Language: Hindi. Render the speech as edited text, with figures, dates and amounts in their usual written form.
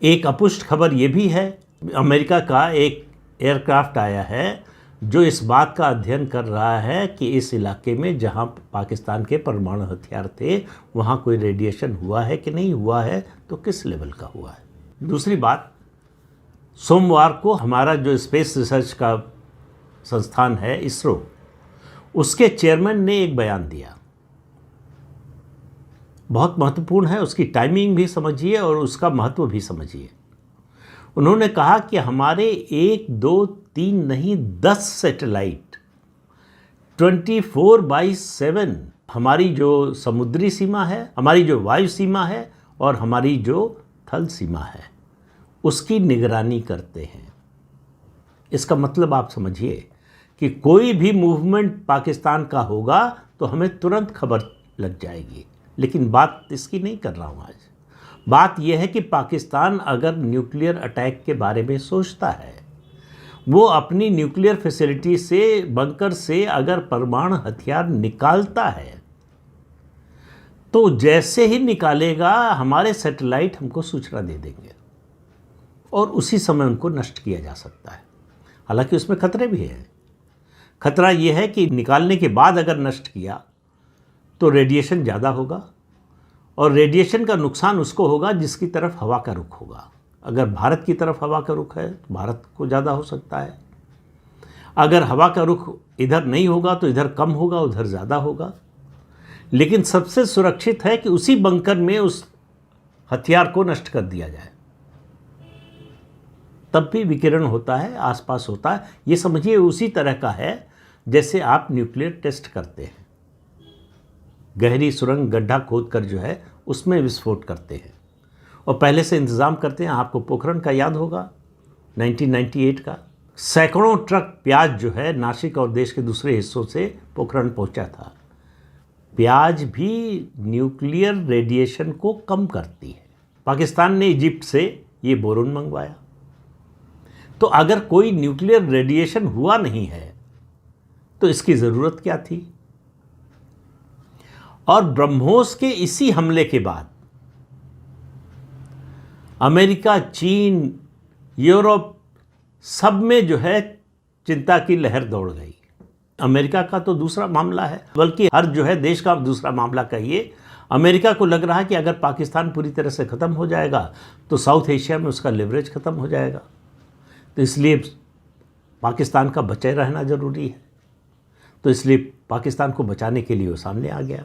एक अपुष्ट खबर ये भी है, अमेरिका का एक एयरक्राफ्ट आया है जो इस बात का अध्ययन कर रहा है कि इस इलाके में जहां पाकिस्तान के परमाणु हथियार थे वहां कोई रेडिएशन हुआ है कि नहीं हुआ है, तो किस लेवल का हुआ है। दूसरी बात, सोमवार को हमारा जो स्पेस रिसर्च का संस्थान है इसरो, उसके चेयरमैन ने एक बयान दिया, बहुत महत्वपूर्ण है, उसकी टाइमिंग भी समझिए और उसका महत्व भी समझिए। उन्होंने कहा कि हमारे 1, 2, 3 नहीं 10 सैटेलाइट 24/7 हमारी जो समुद्री सीमा है, हमारी जो वायु सीमा है और हमारी जो थल सीमा है उसकी निगरानी करते हैं। इसका मतलब आप समझिए कि कोई भी मूवमेंट पाकिस्तान का होगा तो हमें तुरंत खबर लग जाएगी। लेकिन बात इसकी नहीं कर रहा हूँ आज। बात यह है कि पाकिस्तान अगर न्यूक्लियर अटैक के बारे में सोचता है, वो अपनी न्यूक्लियर फैसिलिटी से, बंकर से अगर परमाणु हथियार निकालता है तो जैसे ही निकालेगा हमारे सैटेलाइट हमको सूचना दे देंगे और उसी समय उनको नष्ट किया जा सकता है। हालांकि उसमें खतरे भी हैं। खतरा यह है कि निकालने के बाद अगर नष्ट किया तो रेडिएशन ज़्यादा होगा और रेडिएशन का नुकसान उसको होगा जिसकी तरफ हवा का रुख होगा। अगर भारत की तरफ हवा का रुख है तो भारत को ज़्यादा हो सकता है, अगर हवा का रुख इधर नहीं होगा तो इधर कम होगा, उधर ज़्यादा होगा। लेकिन सबसे सुरक्षित है कि उसी बंकर में उस हथियार को नष्ट कर दिया जाए, तब भी विकिरण होता है, आसपास होता है। ये समझिए उसी तरह का है जैसे आप न्यूक्लियर टेस्ट करते हैं, गहरी सुरंग गड्ढा खोद कर जो है उसमें विस्फोट करते हैं और पहले से इंतज़ाम करते हैं। आपको पोखरण का याद होगा 1998 का, सैकड़ों ट्रक प्याज जो है नासिक और देश के दूसरे हिस्सों से पोखरण पहुंचा था। प्याज भी न्यूक्लियर रेडिएशन को कम करती है। पाकिस्तान ने इजिप्ट से ये बोरोन मंगवाया। तो अगर कोई न्यूक्लियर रेडिएशन हुआ नहीं है तो इसकी ज़रूरत क्या थी। और ब्रह्मोस के इसी हमले के बाद अमेरिका, चीन, यूरोप सब में जो है चिंता की लहर दौड़ गई। अमेरिका का तो दूसरा मामला है, बल्कि हर जो है देश का दूसरा मामला कहिए। अमेरिका को लग रहा है कि अगर पाकिस्तान पूरी तरह से ख़त्म हो जाएगा तो साउथ एशिया में उसका लेवरेज ख़त्म हो जाएगा। तो इसलिए पाकिस्तान का बचे रहना ज़रूरी है। तो इसलिए पाकिस्तान को बचाने के लिए वो सामने आ गया।